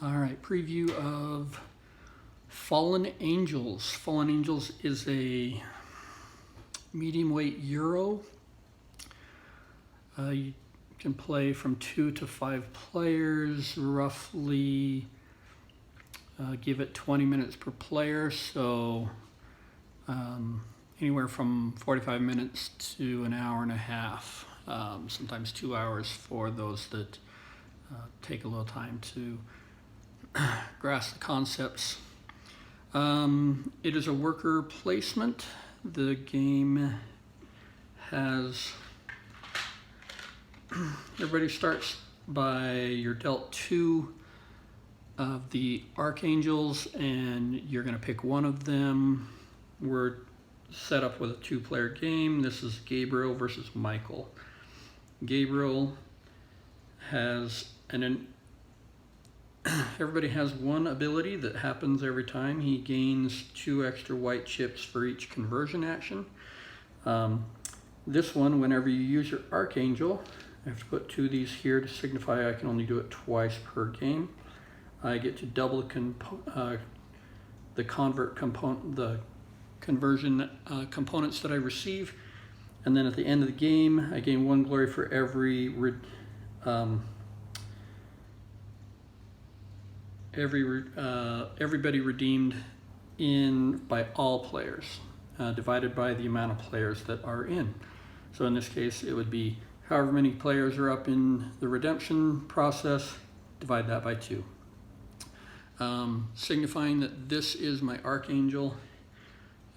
All right, preview of Fallen Angels. Fallen Angels is a medium weight Euro. You can play from 2 to 5 players, roughly give it 20 minutes per player, so anywhere from 45 minutes to an hour and a half, sometimes 2 hours for those that take a little time to grasp the concepts. It is a worker placement. The game has, everybody starts by, you're dealt 2 of the Archangels and you're going to pick one of them. We're set up with a 2-player game. This is Gabriel versus Michael. Gabriel has everybody has one ability that happens every time. He gains 2 extra white chips for each conversion action. This one, whenever you use your Archangel, I have to put 2 of these here to signify I can only do it twice per game. I get to double the conversion components that I receive, and then at the end of the game, I gain 1 glory for everybody redeemed by all players, divided by the amount of players that are in. So in this case, it would be however many players are up in the redemption process, divide that by 2. Signifying that this is my Archangel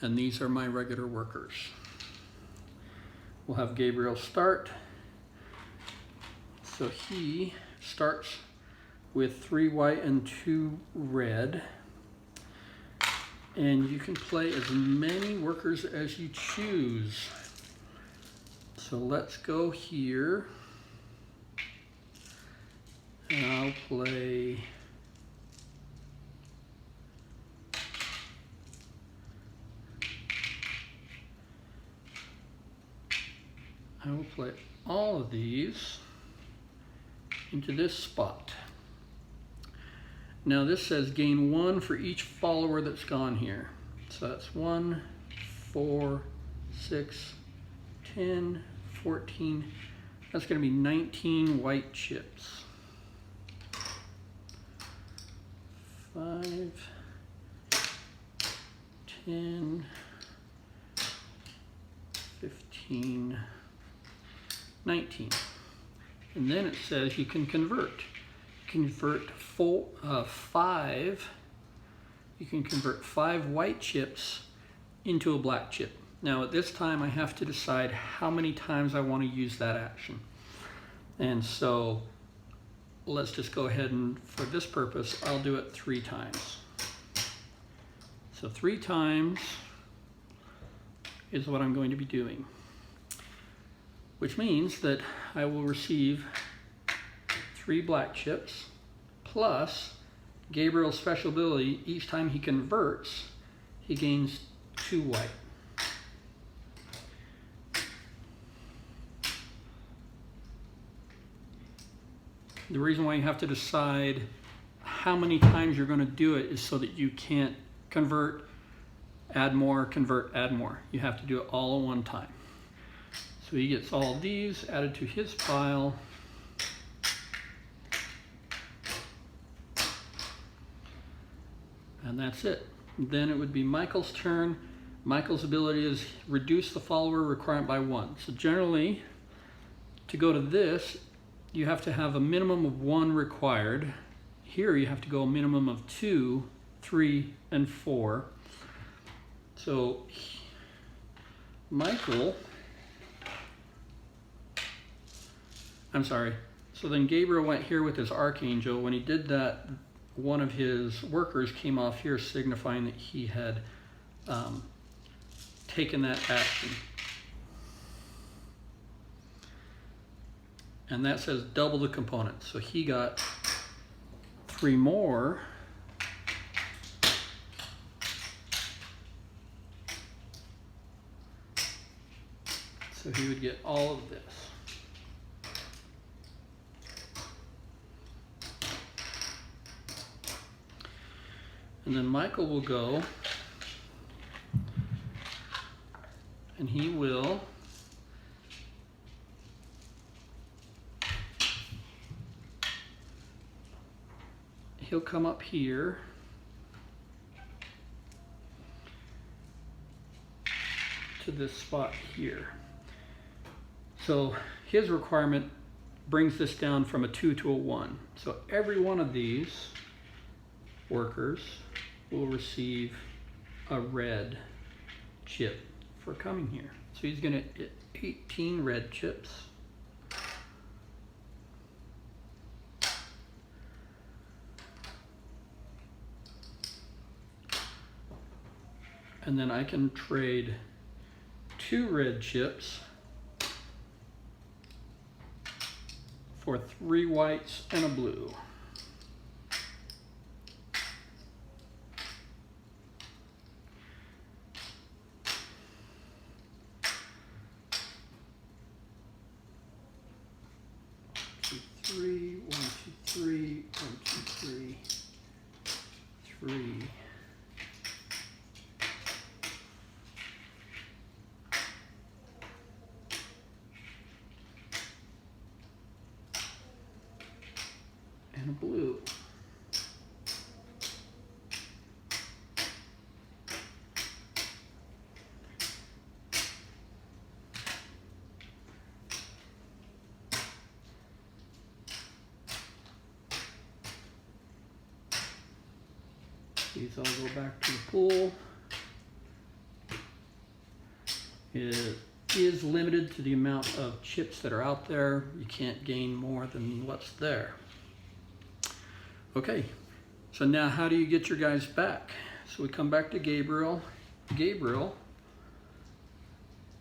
and these are my regular workers. We'll have Gabriel start. So he starts with 3 white and 2 red. And you can play as many workers as you choose. So let's go here. And I'll play all of these into this spot. Now this says gain 1 for each follower that's gone here. So that's 1, 4, 6, 10, 14. That's going to be 19 white chips. 5, 10, 15, 19. And then it says you can convert. Convert 5. You can convert 5 white chips into a black chip. Now at this time I have to decide how many times I want to use that action. And so let's just go ahead and, for this purpose, I'll do it 3 times. So 3 times is what I'm going to be doing, which means that I will receive 3 black chips plus Gabriel's special ability. Each time he converts, he gains 2 white. The reason why you have to decide how many times you're going to do it is so that you can't convert, add more, convert, add more. You have to do it all at one time. So he gets all of these added to his pile. And that's it. Then it would be Michael's turn. Michael's ability is reduce the follower requirement by 1. So generally, to go to this, you have to have a minimum of 1 required. Here you have to go a minimum of 2, 3, and 4. So so then Gabriel went here with his Archangel. When he did that, one of his workers came off here, signifying that he had taken that action. And that says double the components. So he got 3 more. So he would get all of this. And then Michael will go and he'll come up here to this spot here. So his requirement brings this down from a 2 to a 1. So every one of these workers will receive a red chip for coming here. So he's going to get 18 red chips. And then I can trade 2 red chips for 3 whites and a blue. Three, 1, 2, 3, 1, 2, 3, 3. And a blue. These all go back to the pool. It is limited to the amount of chips that are out there. You can't gain more than what's there. Okay, so now how do you get your guys back? So we come back to Gabriel. Gabriel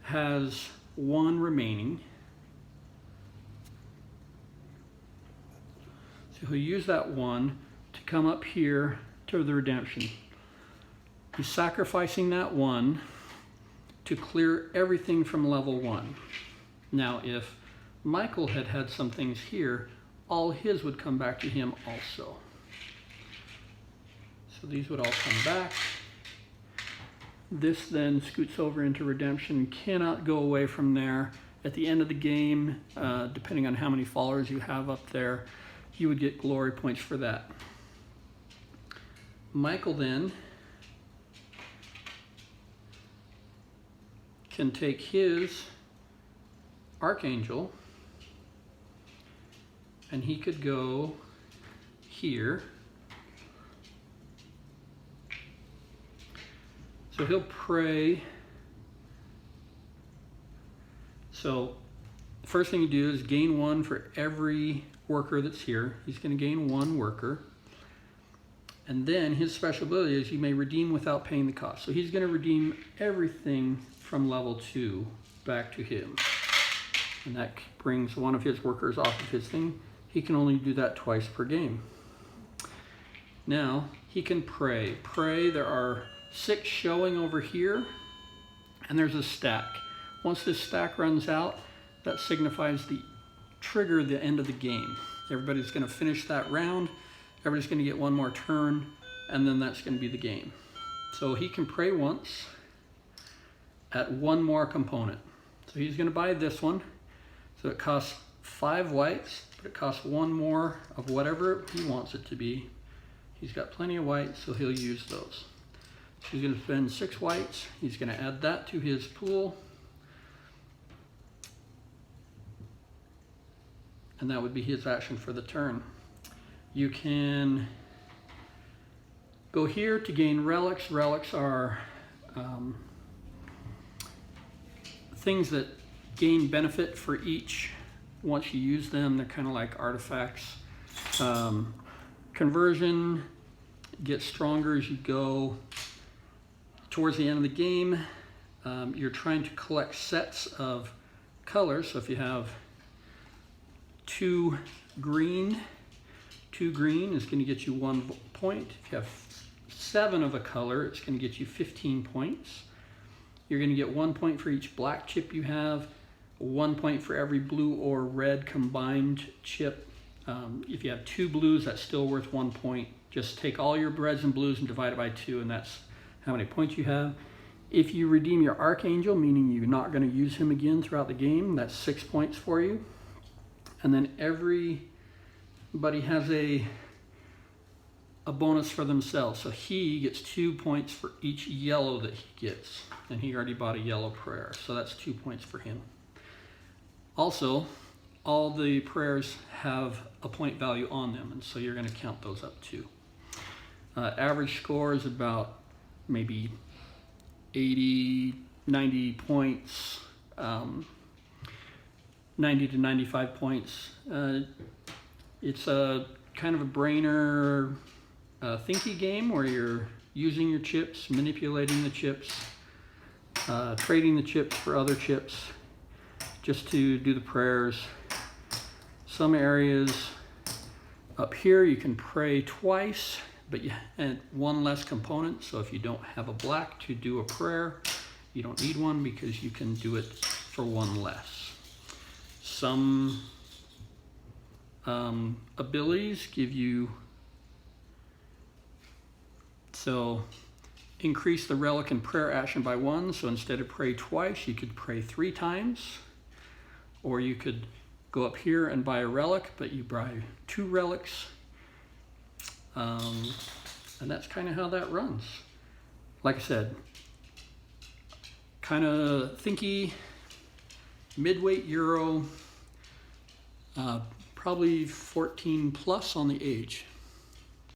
has 1 remaining. So he'll use that 1 to come up here to the redemption. He's sacrificing that 1 to clear everything from level 1. Now if Michael had had some things here, all his would come back to him also. So these would all come back. This then scoots over into redemption, cannot go away from there. At the end of the game, depending on how many followers you have up there, you would get glory points for that. Michael then can take his Archangel and he could go here. So he'll pray. So the first thing you do is gain 1 for every worker that's here. He's going to gain 1 worker. And then his special ability is you may redeem without paying the cost. So he's going to redeem everything from level 2 back to him. And that brings one of his workers off of his thing. He can only do that twice per game. Now he can pray. Pray, there are 6 showing over here, and there's a stack. Once this stack runs out, that signifies the trigger the end of the game. Everybody's going to finish that round. Everybody's going to get 1 more turn, and then that's going to be the game. So he can pray once at 1 more component. So he's going to buy this one. So it costs 5 whites, but it costs 1 more of whatever he wants it to be. He's got plenty of whites, so he'll use those. So he's going to spend 6 whites. He's going to add that to his pool. And that would be his action for the turn. You can go here to gain relics. Relics are things that gain benefit for each. Once you use them, they're kind of like artifacts. Conversion gets stronger as you go. Towards the end of the game, you're trying to collect sets of colors. So if you have 2 green is going to get you 1 point. If you have 7 of a color, it's going to get you 15 points. You're going to get 1 point for each black chip you have, 1 point for every blue or red combined chip If you have 2 blues, that's still worth 1 point. Just take all your reds and blues and divide it by 2, and that's how many points you have. If you redeem your Archangel, meaning you're not going to use him again throughout the game, that's 6 points for you. And then everybody has a bonus for themselves. So he gets 2 points for each yellow that he gets. And he already bought a yellow prayer, so that's 2 points for him. Also, all the prayers have a point value on them, and so you're going to count those up too. Average score is about maybe 80, 90 points, 90 to 95 points. It's a kind of a brainer thinky game where you're using your chips, manipulating the chips, trading the chips for other chips just to do the prayers. Some areas up here you can pray twice, but you add 1 less component. So if you don't have a black to do a prayer, you don't need one because you can do it for 1 less. Some abilities give you, so increase the relic and prayer action by 1. So instead of pray twice, you could pray 3 times, or you could go up here and buy a relic, but you buy 2 relics. And that's kind of how that runs. Like I said, kind of thinky, midweight Euro, probably 14 plus on the age.